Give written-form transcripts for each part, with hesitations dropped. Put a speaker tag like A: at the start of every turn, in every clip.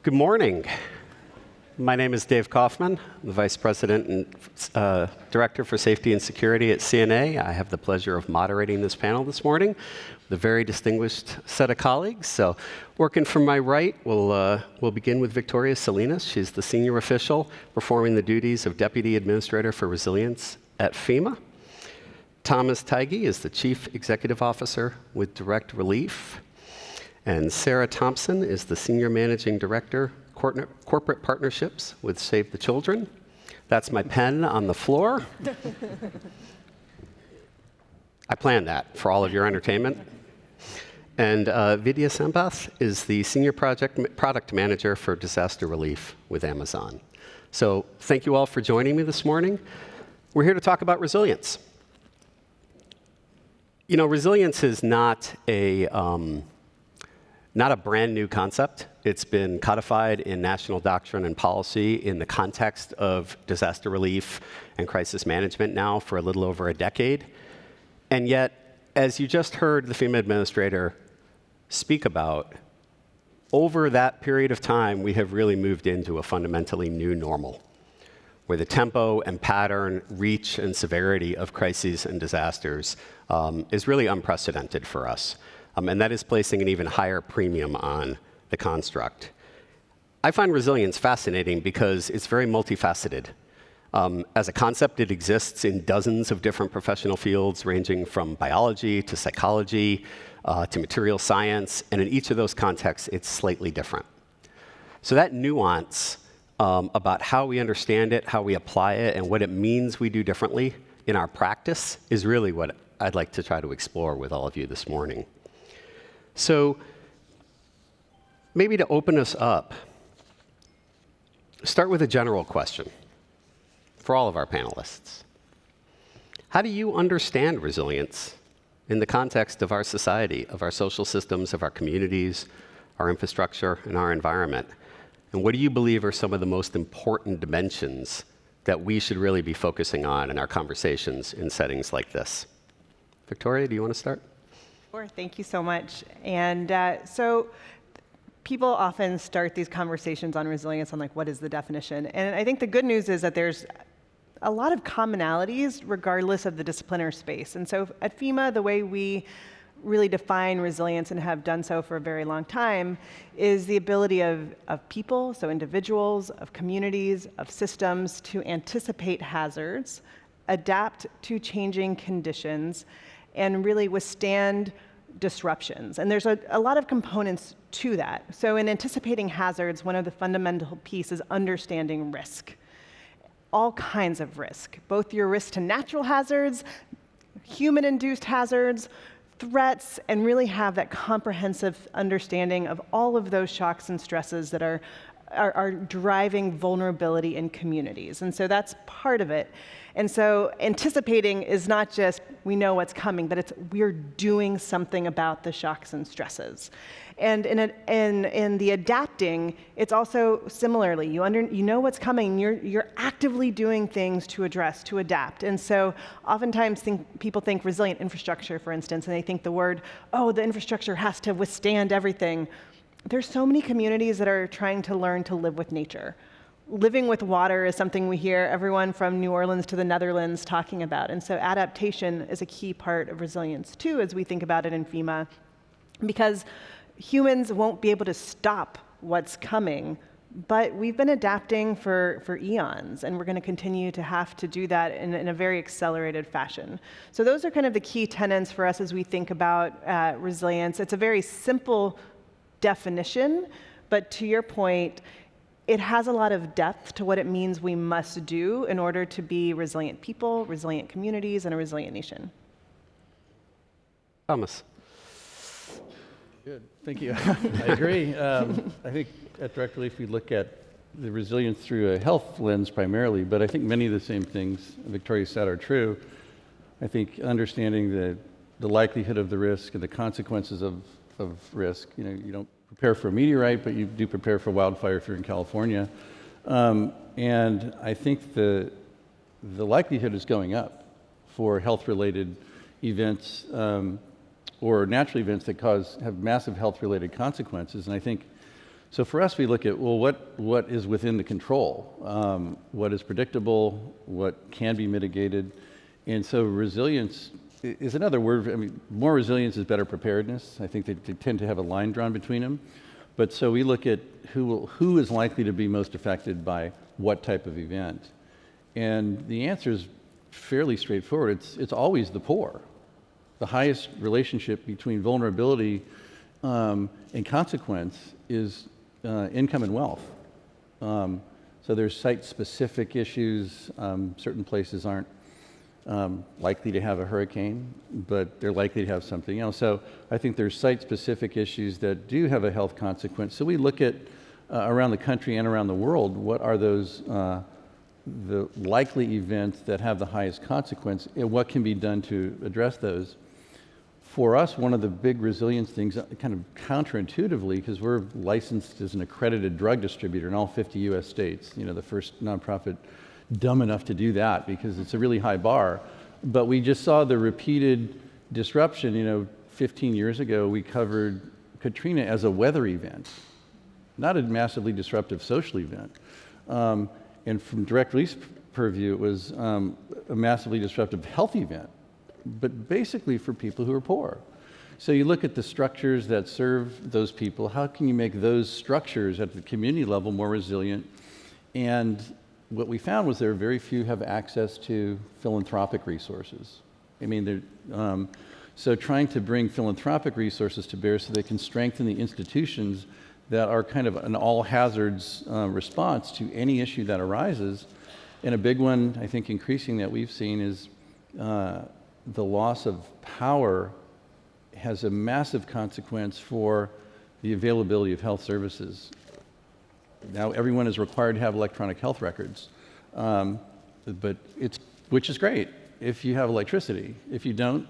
A: Good morning. My name is Dave Kaufman. I'm the Vice President and Director for Safety and Security at CNA. I have the pleasure of moderating this panel this morning with a very distinguished set of colleagues. So working from my right, we'll begin with Victoria Salinas. She's the senior official performing the duties of Deputy Administrator for Resilience at FEMA. Thomas Teige is the Chief Executive Officer with Direct Relief. And Sarah Thompson is the Senior Managing Director, Corporate Partnerships with Save the Children. That's my pen on the floor. I planned that for all of your entertainment. And Vidya Sampath is the Senior Product Manager for Disaster Relief with Amazon. So thank you all for joining me this morning. We're here to talk about resilience. You know, resilience is not a brand new concept. It's been codified in national doctrine and policy in the context of disaster relief and crisis management now for a little over a decade. And yet, as you just heard the FEMA administrator speak about, over that period of time, we have really moved into a fundamentally new normal, where the tempo and pattern, reach, and severity of crises and disasters is really unprecedented for us. And that is placing an even higher premium on the construct. I find resilience fascinating because it's very multifaceted. As a concept, it exists in dozens of different professional fields, ranging from biology to psychology to material science, and in each of those contexts, it's slightly different. So that nuance about how we understand it, how we apply it, and what it means we do differently in our practice is really what I'd like to try to explore with all of you this morning. So maybe to open us up, start with a general question for all of our panelists. How do you understand resilience in the context of our society, of our social systems, of our communities, our infrastructure, and our environment? And what do you believe are some of the most important dimensions that we should really be focusing on in our conversations in settings like this? Victoria, do you want to start?
B: Sure, thank you so much. And so people often start these conversations on resilience on like, what is the definition? And I think the good news is that there's a lot of commonalities regardless of the discipline or space. And so at FEMA, the way we really define resilience and have done so for a very long time is the ability of people, so individuals, of communities, of systems to anticipate hazards, adapt to changing conditions, and really withstand disruptions. And there's a lot of components to that. So in anticipating hazards, one of the fundamental pieces is understanding risk. All kinds of risk, both your risk to natural hazards, human-induced hazards, threats, and really have that comprehensive understanding of all of those shocks and stresses that are driving vulnerability in communities. And so that's part of it. And so anticipating is not just we know what's coming, but it's we're doing something about the shocks and stresses. And in the adapting, it's also similarly, you know what's coming, you're actively doing things to address, to adapt. And so oftentimes people think resilient infrastructure, for instance, and they think the word, oh, the infrastructure has to withstand everything. There's so many communities that are trying to learn to live with nature. Living with water is something we hear everyone from New Orleans to the Netherlands talking about. And so adaptation is a key part of resilience too, as we think about it in FEMA, because humans won't be able to stop what's coming, but we've been adapting for eons, and we're going to continue to have to do that in a very accelerated fashion. So those are kind of the key tenets for us as we think about resilience. It's a very simple definition, but to your point, it has a lot of depth to what it means we must do in order to be resilient people, resilient communities, and a resilient nation.
A: Thomas.
C: Good, thank you. I agree. I think at Direct Relief we look at the resilience through a health lens primarily, but I think many of the same things Victoria said are true. I think understanding the likelihood of the risk and the consequences of risk. You know, you don't prepare for a meteorite, but you do prepare for wildfire if you're in California. And I think the likelihood is going up for health-related events or natural events that have massive health-related consequences. And I think So for us, we look at, well, what is within the control? What is predictable? What can be mitigated? And so resilience is another word. I mean, more resilience is better preparedness. I think they tend to have a line drawn between them. But so we look at who is likely to be most affected by what type of event. And the answer is fairly straightforward. It's always the poor. The highest relationship between vulnerability and consequence is income and wealth. So there's site-specific issues. Certain places aren't likely to have a hurricane, but they're likely to have something else. So I think there's site-specific issues that do have a health consequence. So we look at around the country and around the world, what are those the likely events that have the highest consequence, and what can be done to address those. For us, one of the big resilience things, kind of counterintuitively, because we're licensed as an accredited drug distributor in all 50 US states, the first nonprofit dumb enough to do that because it's a really high bar. But we just saw the repeated disruption. 15 years ago, we covered Katrina as a weather event, not a massively disruptive social event. And from direct release purview, it was a massively disruptive health event, but basically for people who are poor. So you look at the structures that serve those people, how can you make those structures at the community level more resilient? And what we found was there are very few have access to philanthropic resources. So trying to bring philanthropic resources to bear so they can strengthen the institutions that are kind of an all hazards response to any issue that arises. And a big one, I think increasing that we've seen is the loss of power has a massive consequence for the availability of health services. Now everyone is required to have electronic health records, which is great if you have electricity. If you don't,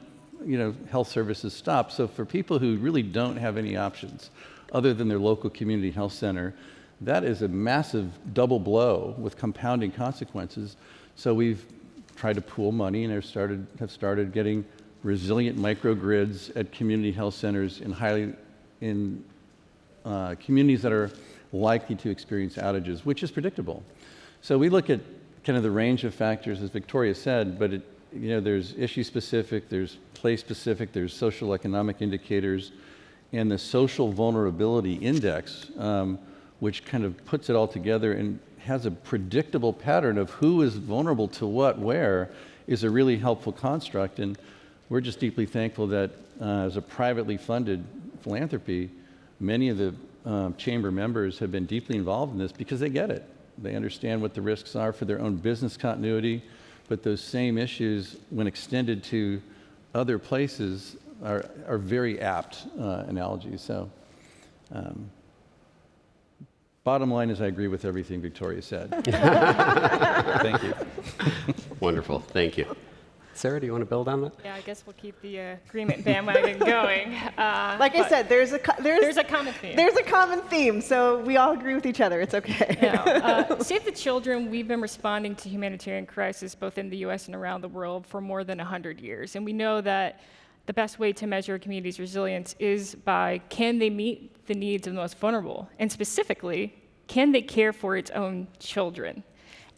C: health services stop. So for people who really don't have any options other than their local community health center, that is a massive double blow with compounding consequences. So we've tried to pool money and have started getting resilient microgrids at community health centers in communities that are likely to experience outages, which is predictable. So we look at kind of the range of factors, as Victoria said, but there's issue specific, there's place specific, there's social economic indicators, and the social vulnerability index, which kind of puts it all together and has a predictable pattern of who is vulnerable to what, where, is a really helpful construct. And we're just deeply thankful that as a privately funded philanthropy, many of the chamber members have been deeply involved in this because they get it. They understand what the risks are for their own business continuity, but those same issues, when extended to other places, are very apt analogies. So bottom line is I agree with everything Victoria said. Thank you.
A: Wonderful, thank you. Sarah, do you want to build on that?
D: Yeah, I guess we'll keep the agreement bandwagon going.
B: Like I said, there's a
D: common theme.
B: There's a common theme, so we all agree with each other. It's okay.
D: Save the Children, we've been responding to humanitarian crisis both in the U.S. and around the world for more than 100 years. And we know that the best way to measure a community's resilience is by can they meet the needs of the most vulnerable? And specifically, can they care for its own children?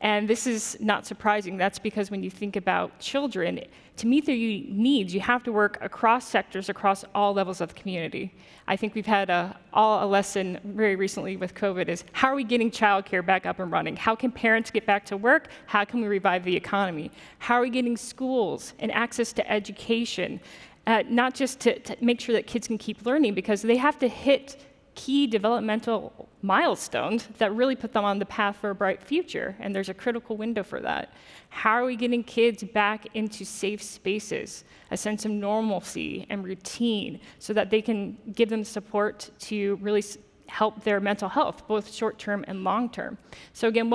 D: And this is not surprising. That's because when you think about children, to meet their needs, you have to work across sectors, across all levels of the community. I think we've had a lesson very recently with COVID is how are we getting childcare back up and running? How can parents get back to work? How can we revive the economy? How are we getting schools and access to education? Not just to make sure that kids can keep learning, because they have to hit key developmental milestones that really put them on the path for a bright future, and there's a critical window for that. How are we getting kids back into safe spaces, a sense of normalcy and routine, so that they can give them support to really help their mental health, both short-term and long-term? So again,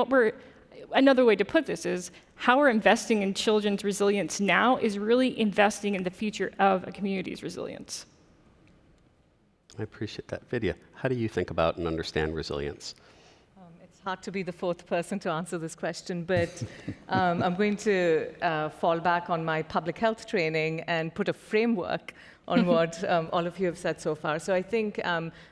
D: another way to put this is how we're investing in children's resilience now is really investing in the future of a community's resilience.
A: I appreciate that. Vidya, how do you think about and understand resilience?
E: It's hard to be the fourth person to answer this question, but I'm going to fall back on my public health training and put a framework on what all of you have said so far. So I think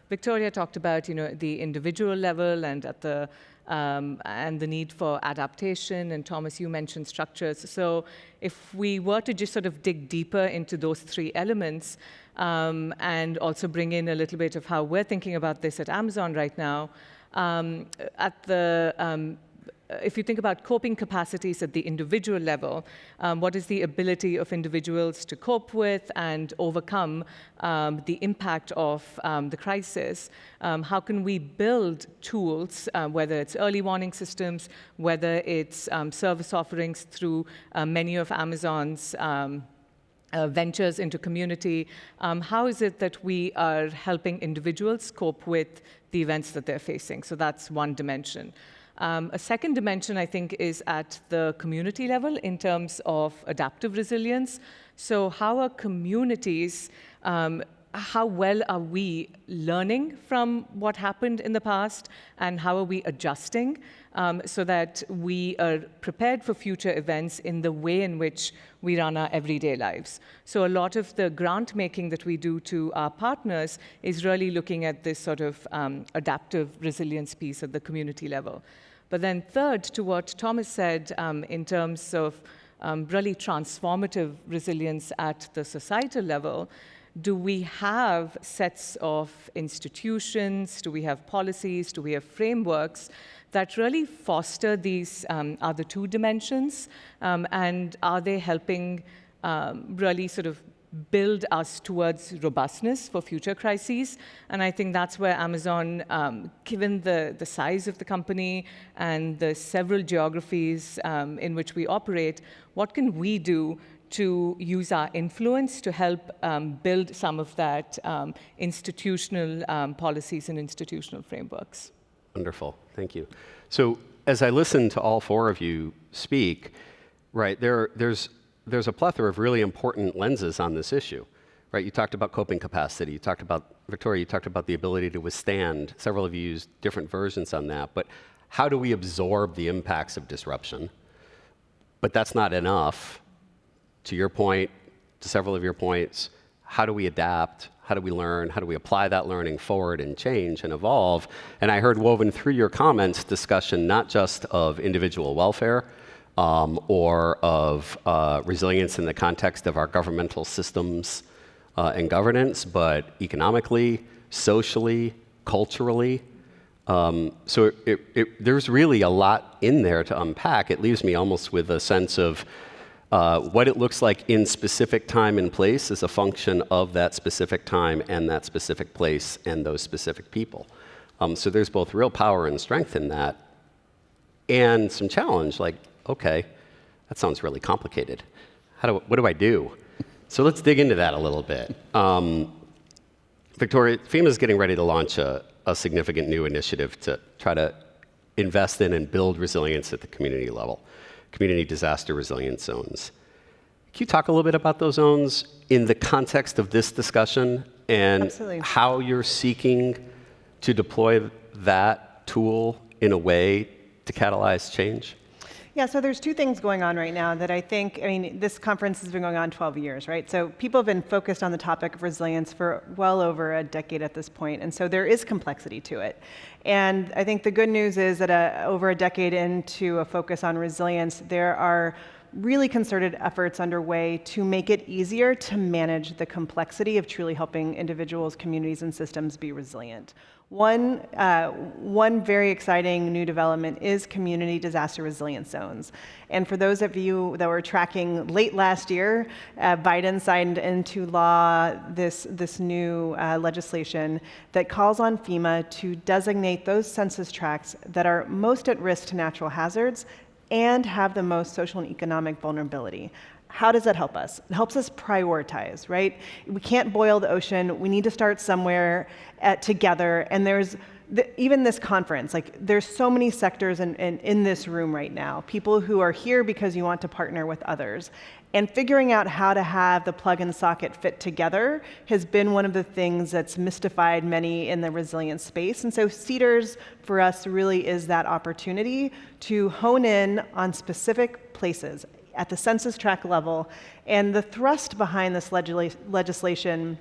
E: Victoria talked about, the individual level and at the and the need for adaptation, and Thomas, you mentioned structures. So if we were to just sort of dig deeper into those three elements, and also bring in a little bit of how we're thinking about this at Amazon right now, if you think about coping capacities at the individual level, what is the ability of individuals to cope with and overcome the impact of the crisis? How can we build tools, whether it's early warning systems, whether it's service offerings through many of Amazon's ventures into community? How is it that we are helping individuals cope with the events that they're facing? So that's one dimension. A second dimension, I think, is at the community level in terms of adaptive resilience. So how are communities, how well are we learning from what happened in the past, and how are we adjusting so that we are prepared for future events in the way in which we run our everyday lives? So a lot of the grant making that we do to our partners is really looking at this sort of adaptive resilience piece at the community level. But then third, to what Thomas said in terms of really transformative resilience at the societal level, do we have sets of institutions, do we have policies, do we have frameworks that really foster these other two dimensions, and are they helping really sort of build us towards robustness for future crises? And I think that's where Amazon, given the size of the company and the several geographies in which we operate, what can we do to use our influence to help build some of that institutional policies and institutional frameworks?
A: Wonderful, thank you. So as I listen to all four of you speak, right, there's a plethora of really important lenses on this issue, right? You talked about coping capacity. You talked about, Victoria, you talked about the ability to withstand. Several of you used different versions on that. But how do we absorb the impacts of disruption? But that's not enough. To your point, to several of your points, how do we adapt? How do we learn? How do we apply that learning forward and change and evolve? And I heard woven through your comments discussion not just of individual welfare, or of resilience in the context of our governmental systems and governance, but economically, socially, culturally. So there's really a lot in there to unpack. It leaves me almost with a sense of what it looks like in specific time and place is a function of that specific time and that specific place and those specific people. So there's both real power and strength in that, and some challenge, like, okay, that sounds really complicated. What do I do? So let's dig into that a little bit. Victoria, FEMA's getting ready to launch a significant new initiative to try to invest in and build resilience at the community level, community disaster resilience zones. Can you talk a little bit about those zones in the context of this discussion and
B: Absolutely.
A: how you're seeking to deploy that tool in a way to catalyze change?
B: Yeah, so there's two things going on right now that I think, this conference has been going on 12 years, right? So people have been focused on the topic of resilience for well over a decade at this point, and so there is complexity to it. And I think the good news is that over a decade into a focus on resilience, there are really concerted efforts underway to make it easier to manage the complexity of truly helping individuals, communities, and systems be resilient. One very exciting new development is community disaster resilience zones. And for those of you that were tracking late last year, Biden signed into law this new legislation that calls on FEMA to designate those census tracts that are most at risk to natural hazards and have the most social and economic vulnerability. How does that help us? It helps us prioritize, right? We can't boil the ocean. We need to start somewhere together, and there's even this conference, like there's so many sectors in this room right now, people who are here because you want to partner with others. And figuring out how to have the plug and socket fit together has been one of the things that's mystified many in the resilience space. And so CEDARS for us really is that opportunity to hone in on specific places at the census tract level. And the thrust behind this legislation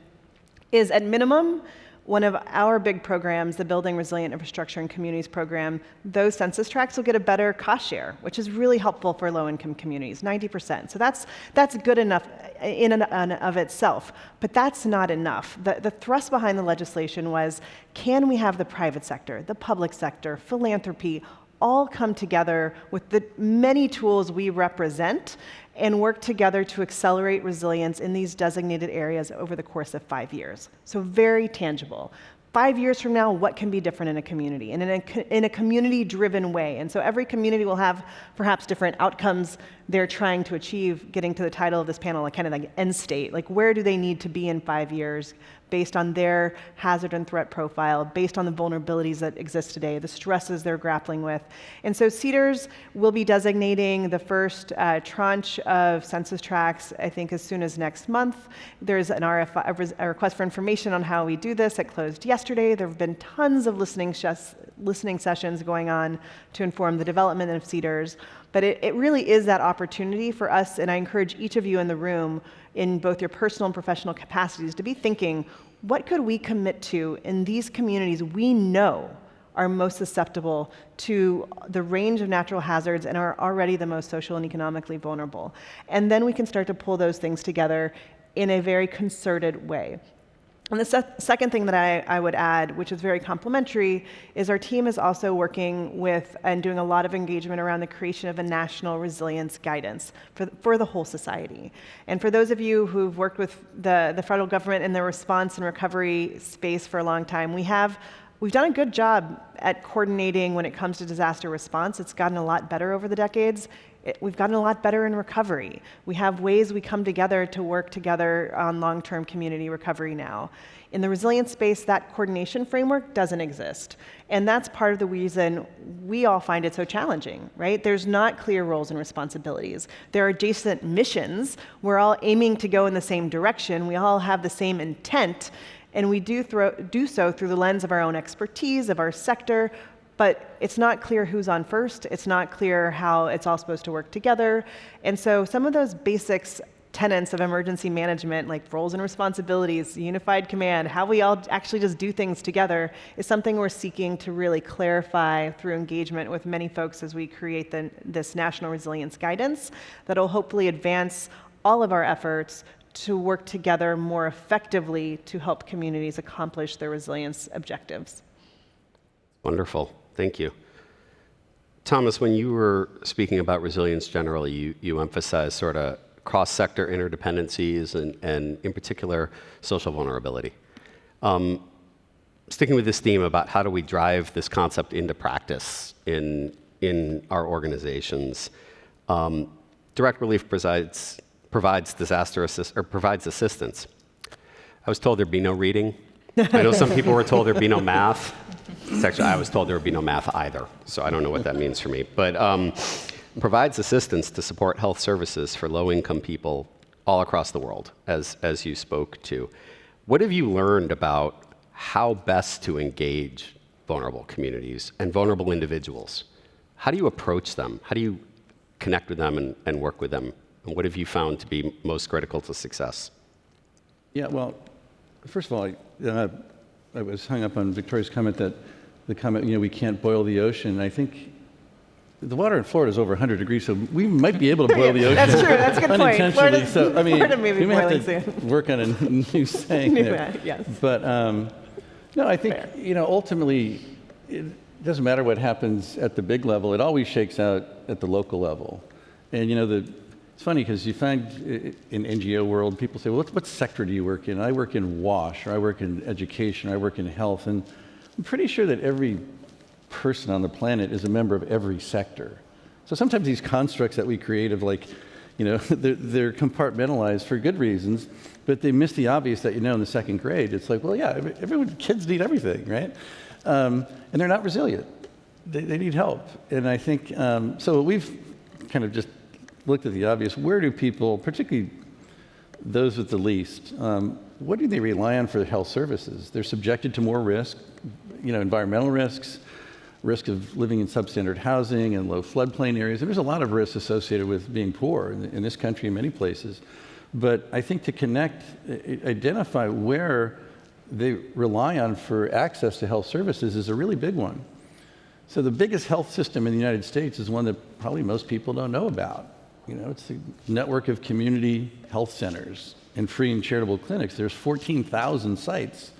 B: is, at minimum, one of our big programs, the Building Resilient Infrastructure and Communities program. Those census tracts will get a better cost share, which is really helpful for low-income communities, 90%. So that's good enough in and of itself, but that's not enough. The thrust behind the legislation was, can we have the private sector, the public sector, philanthropy, all come together with the many tools we represent and work together to accelerate resilience in these designated areas over the course of 5 years. So very tangible. 5 years from now, what can be different in a community, and in a community-driven way? And so every community will have perhaps different outcomes they're trying to achieve, getting to the title of this panel, like kind of like end state. Like, where do they need to be in 5 years based on their hazard and threat profile, based on the vulnerabilities that exist today, the stresses they're grappling with. And so CEDARS will be designating the first tranche of census tracts, I think, as soon as next month. There's an RFI, a request for information on how we do this. It closed yesterday. There have been tons of listening sessions going on to inform the development of CEDARS. But it really is that opportunity for us, and I encourage each of you in the room, in both your personal and professional capacities, to be thinking, what could we commit to in these communities we know are most susceptible to the range of natural hazards and are already the most social and economically vulnerable? And then we can start to pull those things together in a very concerted way. And the second thing that I would add, which is very complementary, is our team is also working with and doing a lot of engagement around the creation of a national resilience guidance for the whole society. And for those of you who've worked with the federal government in the response and recovery space for a long time, we've done a good job at coordinating when it comes to disaster response. It's gotten a lot better over the decades. We've gotten a lot better in recovery. We have ways we come together to work together on long-term community recovery now. In the resilience space, that coordination framework doesn't exist. And that's part of the reason we all find it so challenging, right? There's not clear roles and responsibilities. There are adjacent missions. We're all aiming to go in the same direction. We all have the same intent. And we do so through the lens of our own expertise, of our sector, but it's not clear who's on first. It's not clear how it's all supposed to work together. And so some of those basics, tenets of emergency management, like roles and responsibilities, unified command, how we all actually just do things together, is something we're seeking to really clarify through engagement with many folks as we create this national resilience guidance that'll hopefully advance all of our efforts to work together more effectively to help communities accomplish their resilience objectives.
A: Wonderful. Thank you. Thomas, when you were speaking about resilience generally, you emphasized sort of cross-sector interdependencies and in particular, social vulnerability. Sticking with this theme about how do we drive this concept into practice in our organizations, Direct Relief provides assistance. I was told there'd be no reading. I know some people were told there'd be no math. Actually, I was told there would be no math either, so I don't know what that means for me. But provides assistance to support health services for low-income people all across the world, as you spoke to. What have you learned about how best to engage vulnerable communities and vulnerable individuals? How do you approach them? How do you connect with them and work with them? And what have you found to be most critical to success?
C: Yeah, well, first of all, I was hung up on Victoria's comment that we can't boil the ocean. I think the water in Florida is over 100 degrees, so we might be able to boil the ocean.
B: That's true. That's a good point.
C: Unintentionally. So, I mean,
B: we
C: may have
B: soon.
C: to work on a new saying there.
B: Yes.
C: But no, I think ultimately, it doesn't matter what happens at the big level. It always shakes out at the local level. And it's funny because you find in NGO world, people say, well, what sector do you work in? I work in WASH, or I work in education, or I work in health. And I'm pretty sure that every person on the planet is a member of every sector. So sometimes these constructs that we create of they're compartmentalized for good reasons, but they miss the obvious that in the second grade. It's like, well, yeah, kids need everything, right? and they're not resilient. They need help. And I think, so we've kind of just looked at the obvious. Where do people, particularly those with the least, what do they rely on for health services? They're subjected to more risk, environmental risks, risk of living in substandard housing and low floodplain areas. And there's a lot of risks associated with being poor in this country in many places. But I think to connect, identify where they rely on for access to health services is a really big one. So the biggest health system in the United States is one that probably most people don't know about. It's a network of community health centers and free and charitable clinics. There's 14,000 sites.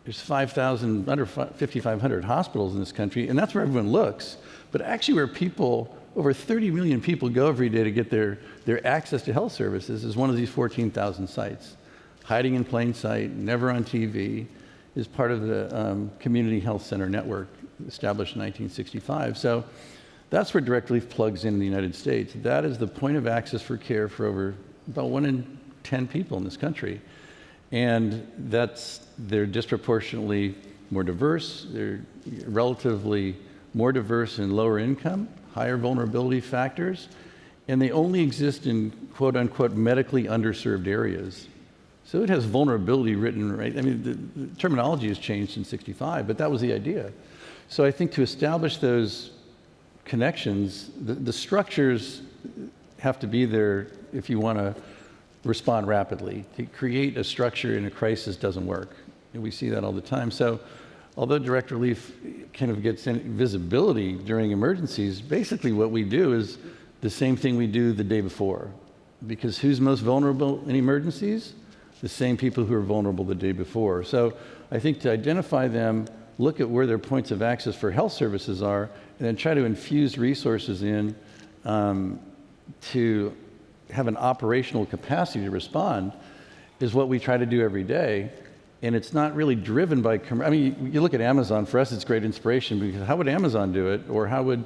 C: There's 5,000, under 5,500 hospitals in this country, and that's where everyone looks. But actually where people, over 30 million people go every day to get their access to health services is one of these 14,000 sites. Hiding in plain sight, never on TV, is part of the Community Health Center network established in 1965. So that's where Direct Relief plugs in the United States. That is the point of access for care for about 1 in 10 people in this country. And they're disproportionately more diverse, they're relatively more diverse in lower income, higher vulnerability factors, and they only exist in quote unquote medically underserved areas. So it has vulnerability written right. I mean, the terminology has changed since '65, but that was the idea. So I think to establish those connections, the structures have to be there if you want to respond rapidly. To create a structure in a crisis doesn't work. And we see that all the time. So although Direct Relief kind of gets visibility during emergencies, basically what we do is the same thing we do the day before. Because who's most vulnerable in emergencies? The same people who are vulnerable the day before. So I think to identify them, look at where their points of access for health services are, and then try to infuse resources in to have an operational capacity to respond is what we try to do every day. And it's not really driven by, you look at Amazon, for us it's great inspiration, because how would Amazon do it? Or how would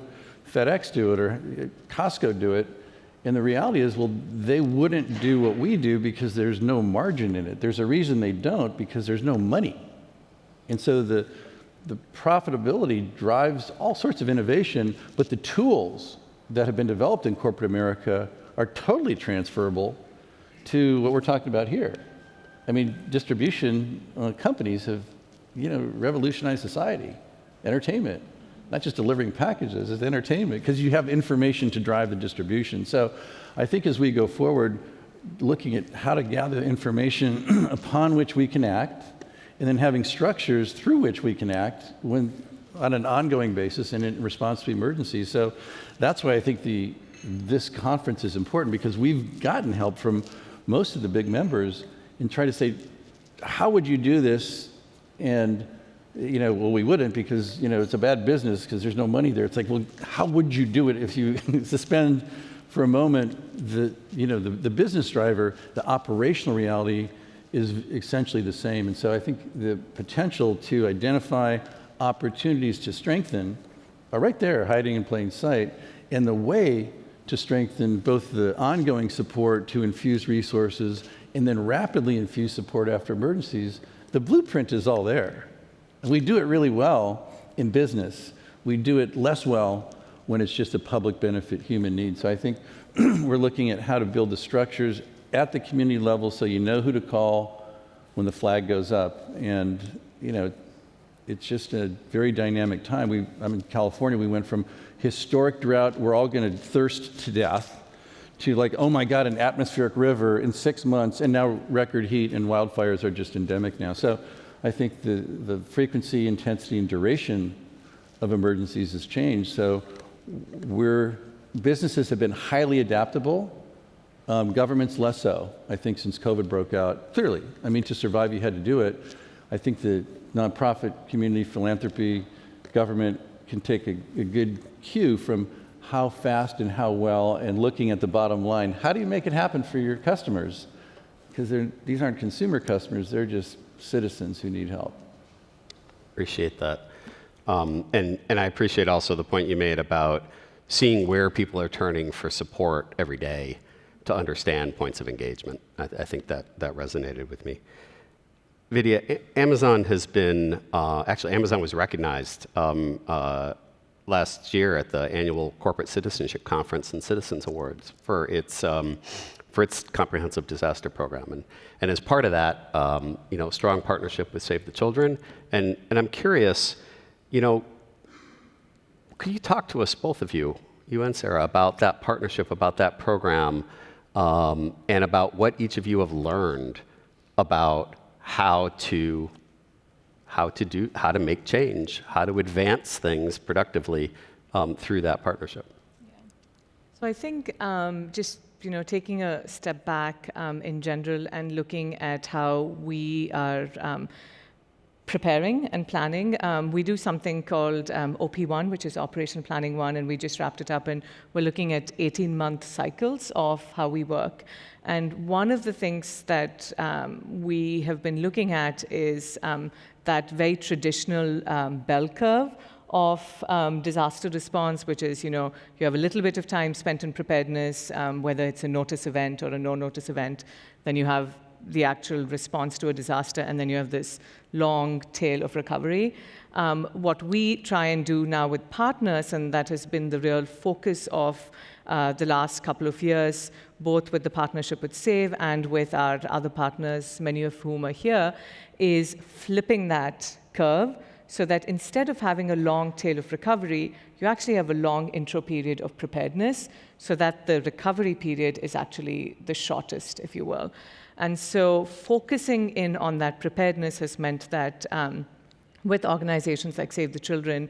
C: FedEx do it? Or Costco do it? And the reality is, well, they wouldn't do what we do because there's no margin in it. There's a reason they don't, because there's no money. And so the profitability drives all sorts of innovation, but the tools that have been developed in corporate America are totally transferable to what we're talking about here. I mean, distribution companies have, revolutionized society, entertainment, not just delivering packages, it's entertainment, because you have information to drive the distribution. So I think as we go forward, looking at how to gather information upon which we can act, and then having structures through which we can act on an ongoing basis and in response to emergencies. So that's why I think this conference is important, because we've gotten help from most of the big members and try to say, how would you do this? And, well, we wouldn't, because, it's a bad business because there's no money there. It's like, well, how would you do it if you suspend for a moment the business driver? The operational reality is essentially the same. And so I think the potential to identify opportunities to strengthen are right there, hiding in plain sight. And the way to strengthen both the ongoing support to infuse resources and then rapidly infuse support after emergencies, the blueprint is all there. And we do it really well in business. We do it less well when it's just a public benefit human need. So I think we're looking at how to build the structures at the community level so you know who to call when the flag goes up. And, it's just a very dynamic time. I'm in California, we went from historic drought, we're all going to thirst to death, to like, oh my God, an atmospheric river in 6 months, and now record heat and wildfires are just endemic now. So I think the frequency, intensity, and duration of emergencies has changed. So businesses have been highly adaptable, governments less so, I think, since COVID broke out. Clearly, to survive you had to do it. I think the nonprofit community, philanthropy, government can take a good cue from how fast and how well, and looking at the bottom line. How do you make it happen for your customers? Because these aren't consumer customers, they're just citizens who need help.
A: Appreciate that. And I appreciate also the point you made about seeing where people are turning for support every day to understand points of engagement. I think that resonated with me. Vidya, Amazon has been, actually Amazon was recognized last year at the annual Corporate Citizenship Conference and Citizens Awards for its comprehensive disaster program. And as part of that, strong partnership with Save the Children. And I'm curious, could you talk to us, both of you and Sarah, about that partnership, about that program, and about what each of you have learned about how to make change, how to advance things productively through that partnership?
E: So I think just taking a step back in general and looking at how we are preparing and planning, we do something called OP1, which is Operation Planning 1, and we just wrapped it up, and we're looking at 18-month cycles of how we work. And one of the things that we have been looking at is that very traditional bell curve of disaster response, which is, you have a little bit of time spent in preparedness, whether it's a notice event or a no-notice event, then you have the actual response to a disaster, and then you have this long tail of recovery. What we try and do now with partners, and that has been the real focus of the last couple of years, both with the partnership with SAVE and with our other partners, many of whom are here, is flipping that curve so that instead of having a long tail of recovery, you actually have a long intro period of preparedness so that the recovery period is actually the shortest, if you will. And so focusing in on that preparedness has meant that with organizations like Save the Children,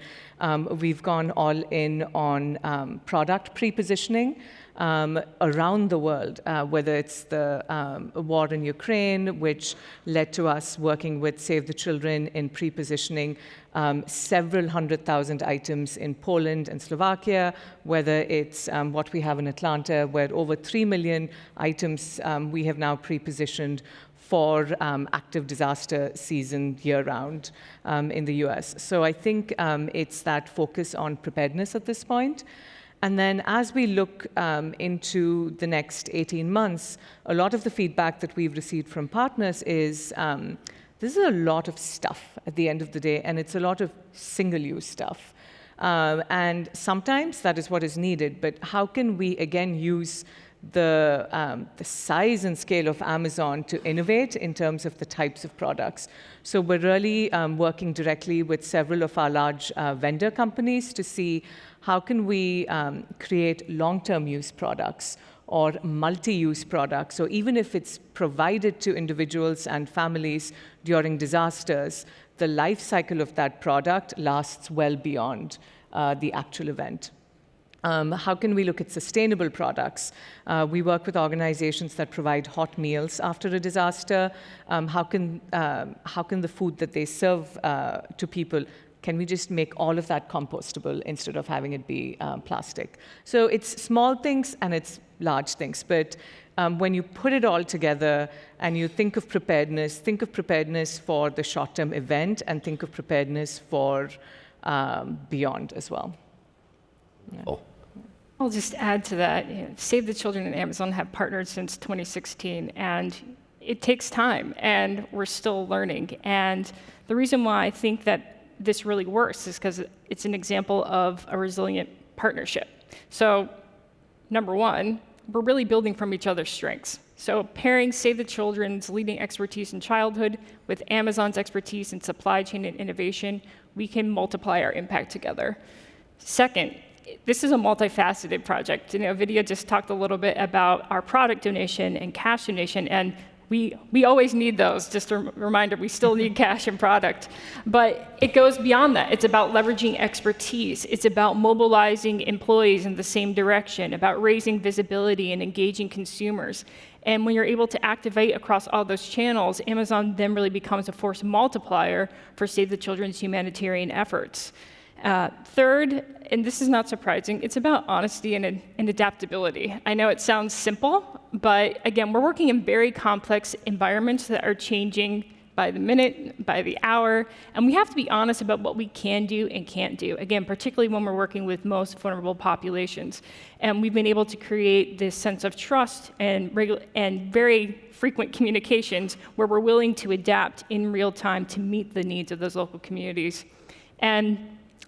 E: we've gone all in on product pre-positioning around the world, whether it's the war in Ukraine, which led to us working with Save the Children in pre-positioning several 100,000 items in Poland and Slovakia, whether it's what we have in Atlanta, where over 3 million items we have now pre-positioned for active disaster season year-round in the US. So I think it's that focus on preparedness at this point. And then as we look into the next 18 months, a lot of the feedback that we've received from partners is this is a lot of stuff at the end of the day, and it's a lot of single-use stuff. And sometimes that is what is needed, but how can we, again, use the size and scale of Amazon to innovate in terms of the types of products? So we're really working directly with several of our large vendor companies to see how can we create long-term use products or multi-use products. So even if it's provided to individuals and families during disasters, the life cycle of that product lasts well beyond the actual event. How can we look at sustainable products? We work with organizations that provide hot meals after a disaster. How can the food that they serve to people, can we just make all of that compostable instead of having it be plastic? So it's small things and it's large things. But when you put it all together and you think of preparedness for the short-term event and think of preparedness for beyond as well. Yeah.
A: Oh.
D: I'll just add to that. Save the Children and Amazon have partnered since 2016, and it takes time, and we're still learning. And the reason why I think that this really works is because it's an example of a resilient partnership. So, number one, we're really building from each other's strengths. So pairing Save the Children's leading expertise in childhood with Amazon's expertise in supply chain and innovation, we can multiply our impact together. Second, this is a multifaceted project. Vidya just talked a little bit about our product donation and cash donation, and we always need those. Just a reminder, we still need cash and product. But it goes beyond that. It's about leveraging expertise. It's about mobilizing employees in the same direction, about raising visibility and engaging consumers. And when you're able to activate across all those channels, Amazon then really becomes a force multiplier for Save the Children's humanitarian efforts. Third, and this is not surprising, it's about honesty and adaptability. I know it sounds simple, but again, we're working in very complex environments that are changing by the minute, by the hour, and we have to be honest about what we can do and can't do. Again, particularly when we're working with most vulnerable populations. And we've been able to create this sense of trust and very frequent communications where we're willing to adapt in real time to meet the needs of those local communities. And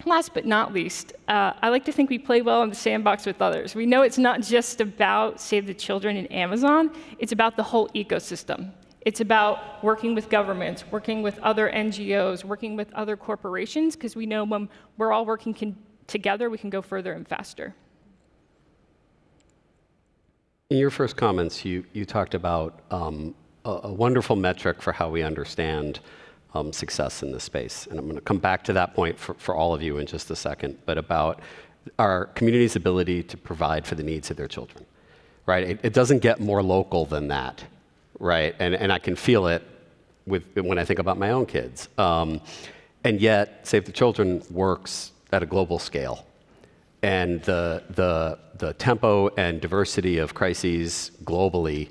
D: last but not least, I like to think we play well in the sandbox with others. We know it's not just about Save the Children and Amazon, it's about the whole ecosystem. It's about working with governments, working with other NGOs, working with other corporations, because we know when we're all working together, we can go further and faster.
A: In your first comments, you talked about a wonderful metric for how we understand success in this space. And I'm going to come back to that point for all of you in just a second, but about our community's ability to provide for the needs of their children, right? It doesn't get more local than that, right? And I can feel it when I think about my own kids. And yet, Save the Children works at a global scale. And the tempo and diversity of crises globally,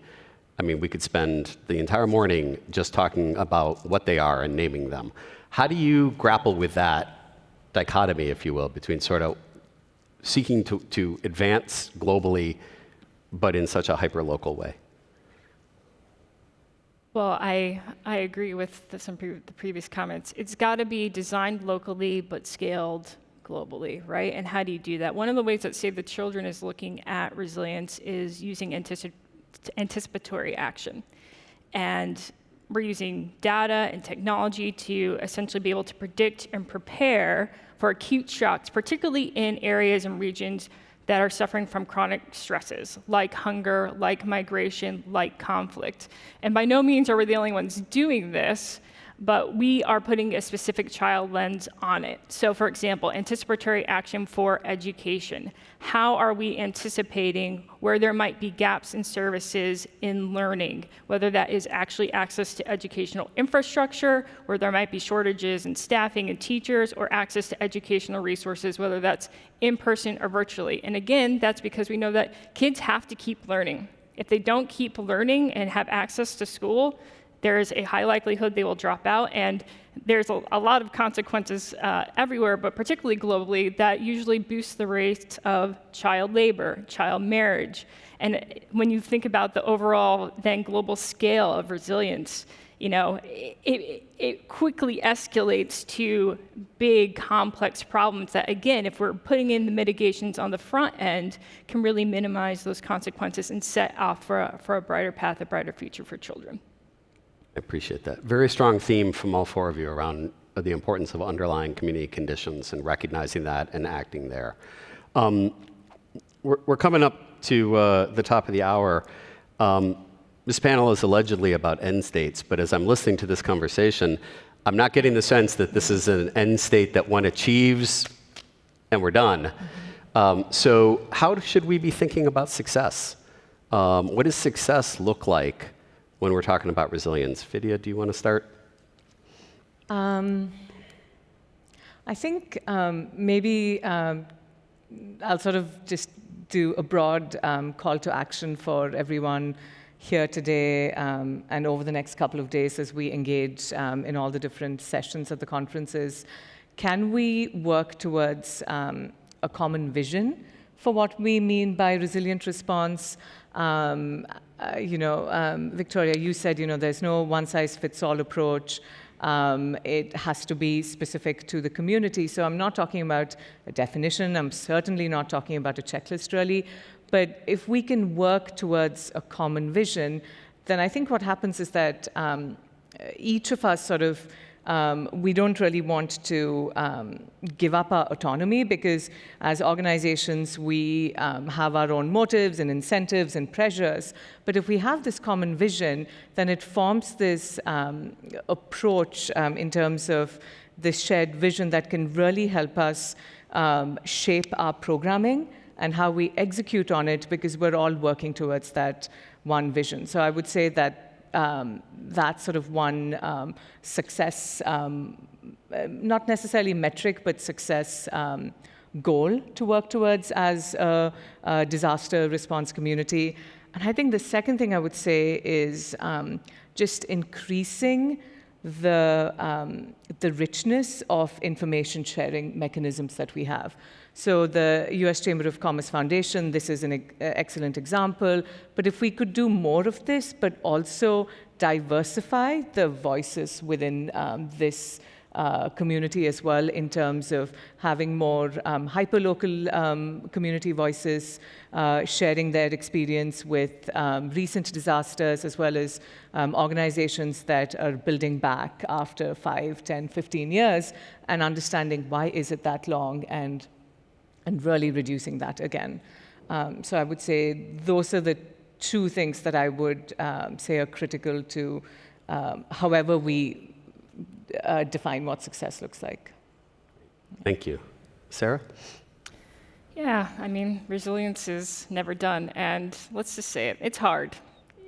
A: I mean, we could spend the entire morning just talking about what they are and naming them. How do you grapple with that dichotomy, if you will, between sort of seeking to advance globally, but in such a hyper-local way?
D: Well, I agree with the previous comments. It's got to be designed locally, but scaled globally, right? And how do you do that? One of the ways that Save the Children is looking at resilience is using anticipatory action. And we're using data and technology to essentially be able to predict and prepare for acute shocks, particularly in areas and regions that are suffering from chronic stresses, like hunger, like migration, like conflict. And by no means are we the only ones doing this, but we are putting a specific child lens on it. So for example, anticipatory action for education. How are we anticipating where there might be gaps in services in learning, whether that is actually access to educational infrastructure, where there might be shortages in staffing and teachers, or access to educational resources, whether that's in person or virtually. And again, that's because we know that kids have to keep learning. If they don't keep learning and have access to school, there is a high likelihood they will drop out, and there's a lot of consequences everywhere, but particularly globally, that usually boosts the rates of child labor, child marriage. And when you think about the overall then global scale of resilience, you know, it quickly escalates to big, complex problems that, again, if we're putting in the mitigations on the front end, can really minimize those consequences and set off for a brighter path, a brighter future for children.
A: I appreciate that. Very strong theme from all four of you around the importance of underlying community conditions and recognizing that and acting there. We're coming up to the top of the hour. This panel is allegedly about end states, but as I'm listening to this conversation, I'm not getting the sense that this is an end state that one achieves and we're done. So how should we be thinking about success? What does success look like when we're talking about resilience? Vidya, do you want to start?
E: I think maybe I'll sort of just do a broad call to action for everyone here today and over the next couple of days as we engage in all the different sessions at the conferences. Can we work towards a common vision for what we mean by resilient response? Victoria, you said, there's no one-size-fits-all approach. It has to be specific to the community. So I'm not talking about a definition. I'm certainly not talking about a checklist, really. But if we can work towards a common vision, then I think what happens is that each of us sort of we don't really want to give up our autonomy, because as organizations, we have our own motives and incentives and pressures. But if we have this common vision, then it forms this approach in terms of this shared vision that can really help us shape our programming and how we execute on it, because we're all working towards that one vision. So I would say that that's sort of one success, not necessarily metric, but success goal to work towards as a disaster response community. And I think the second thing I would say is just increasing the richness of information sharing mechanisms that we have. So the US Chamber of Commerce Foundation, this is an excellent example. But if we could do more of this, but also diversify the voices within this community as well, in terms of having more hyperlocal community voices sharing their experience with recent disasters, as well as organizations that are building back after 5, 10, 15 years, and understanding why is it that long, and really reducing that again. So I would say those are the two things that I would say are critical to however we define what success looks like.
A: Thank you. Sarah?
D: Yeah, I mean, resilience is never done, and let's just say it, it's hard.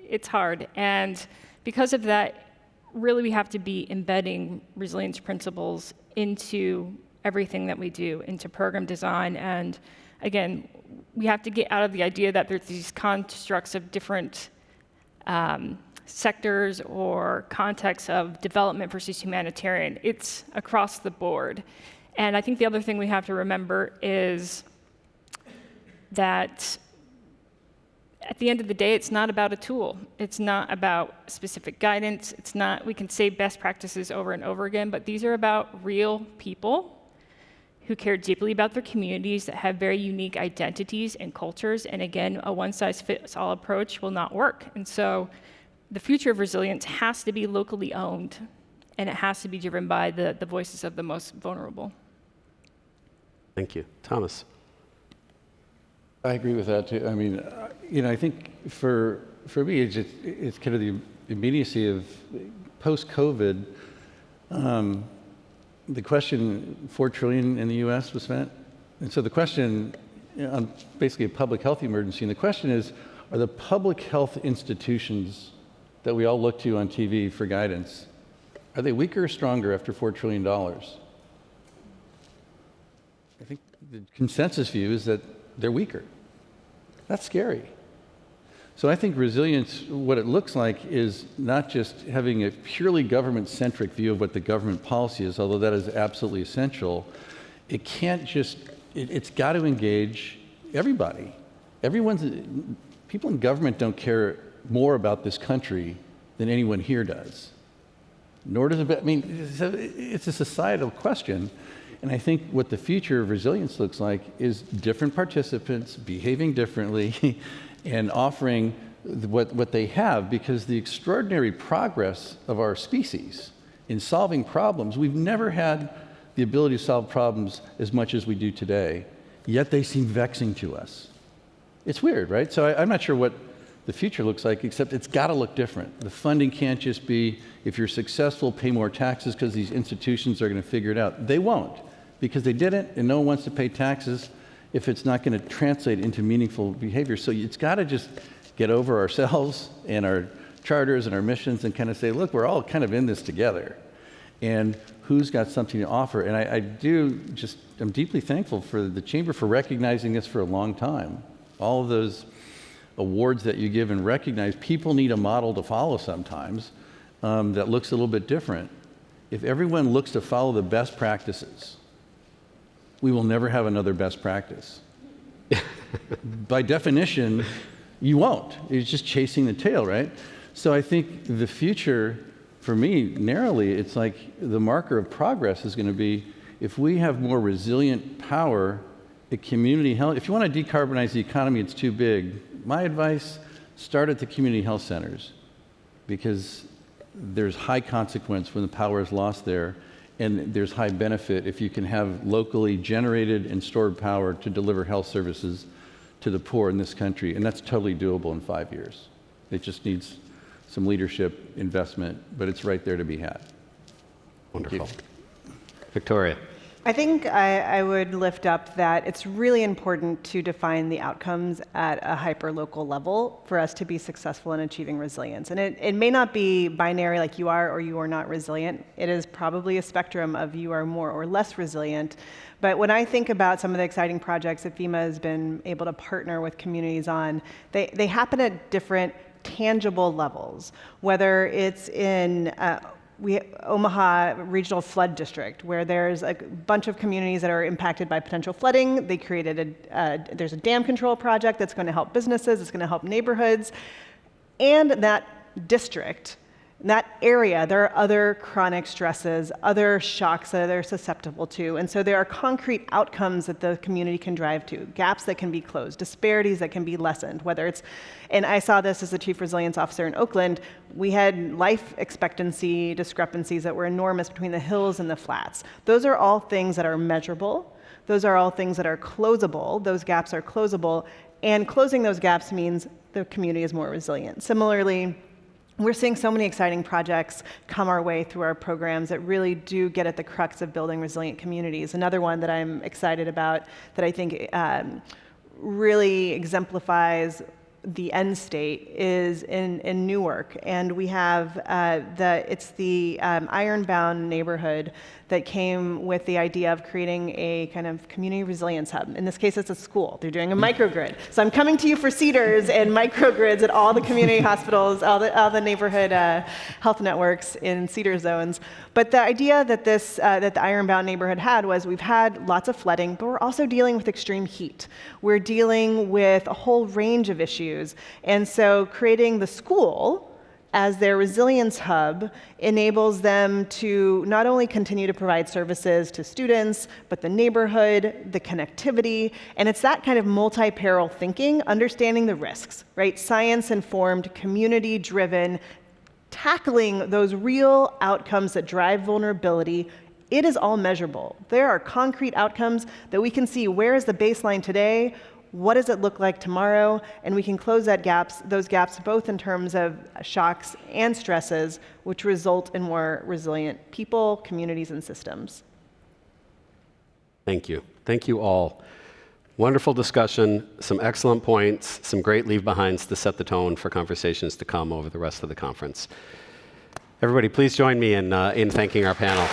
D: It's hard, and because of that, really we have to be embedding resilience principles into everything that we do, into program design, and again, we have to get out of the idea that there's these constructs of different sectors or contexts of development versus humanitarian. It's across the board. And I think the other thing we have to remember is that at the end of the day, it's not about a tool. It's not about specific guidance. It's not, we can say best practices over and over again, but these are about real people who care deeply about their communities, that have very unique identities and cultures. And again, a one-size-fits-all approach will not work. And so the future of resilience has to be locally owned, and it has to be driven by the voices of the most vulnerable.
A: Thank you. Thomas?
C: I agree with that too. I mean, I think for me, it's kind of the immediacy of post-COVID. The question, $4 trillion in the U.S. was spent, and so the question on basically a public health emergency, and the question is, are the public health institutions that we all look to on TV for guidance, are they weaker or stronger after $4 trillion? I think the consensus view is that they're weaker. That's scary. So I think resilience, what it looks like, is not just having a purely government-centric view of what the government policy is, although that is absolutely essential. It can't just, it's got to engage everybody. People in government don't care more about this country than anyone here does. Nor does it, I mean, it's a societal question. And I think what the future of resilience looks like is different participants behaving differently and offering what they have, because the extraordinary progress of our species in solving problems, we've never had the ability to solve problems as much as we do today, yet they seem vexing to us. It's weird, right? So I'm not sure what the future looks like, except it's got to look different. The funding can't just be, if you're successful, pay more taxes because these institutions are going to figure it out. They won't, because they didn't, and no one wants to pay taxes if it's not going to translate into meaningful behavior. So it's got to just get over ourselves and our charters and our missions and kind of say, look, we're all kind of in this together. And who's got something to offer? And I'm deeply thankful for the Chamber for recognizing this for a long time. All of those awards that you give and recognize, people need a model to follow sometimes that looks a little bit different. If everyone looks to follow the best practices, we will never have another best practice. By definition, you won't. It's just chasing the tail, right? So I think the future, for me, narrowly, it's like the marker of progress is going to be if we have more resilient power at community health. If you want to decarbonize the economy, it's too big. My advice, start at the community health centers, because there's high consequence when the power is lost there. And there's high benefit if you can have locally generated and stored power to deliver health services to the poor in this country. And that's totally doable in 5 years. It just needs some leadership investment, but it's right there to be had.
A: Wonderful. Victoria?
B: I think I would lift up that it's really important to define the outcomes at a hyper-local level for us to be successful in achieving resilience. And it may not be binary, like you are or you are not resilient. It is probably a spectrum of you are more or less resilient. But when I think about some of the exciting projects that FEMA has been able to partner with communities on, they happen at different tangible levels, whether it's in Omaha Regional Flood District, where there's a bunch of communities that are impacted by potential flooding. They created there's a dam control project that's going to help businesses, it's going to help neighborhoods. And that district, in that area, there are other chronic stresses, other shocks that they're susceptible to. And so there are concrete outcomes that the community can drive to, gaps that can be closed, disparities that can be lessened, whether it's, and I saw this as the Chief Resilience Officer in Oakland, we had life expectancy discrepancies that were enormous between the hills and the flats. Those are all things that are measurable. Those are all things that are closable. Those gaps are closable. And closing those gaps means the community is more resilient. Similarly, we're seeing so many exciting projects come our way through our programs that really do get at the crux of building resilient communities. Another one that I'm excited about that I think really exemplifies the end state is in Newark. And we have it's the Ironbound neighborhood that came with the idea of creating a kind of community resilience hub. In this case, it's a school. They're doing a microgrid. So I'm coming to you for Cedars and microgrids at all the community hospitals, all the neighborhood health networks in Cedar zones. But the idea that that the Ironbound neighborhood had was we've had lots of flooding, but we're also dealing with extreme heat. We're dealing with a whole range of issues. And so creating the school as their resilience hub enables them to not only continue to provide services to students, but the neighborhood, the connectivity, and it's that kind of multi-peril thinking, understanding the risks, right? Science-informed, community-driven, tackling those real outcomes that drive vulnerability. It is all measurable. There are concrete outcomes that we can see where is the baseline today, what does it look like tomorrow, and we can close those gaps both in terms of shocks and stresses, which result in more resilient people, communities, and systems.
A: Thank you. Thank you all. Wonderful discussion, some excellent points, some great leave-behinds to set the tone for conversations to come over the rest of the conference. Everybody, please join me in thanking our panel.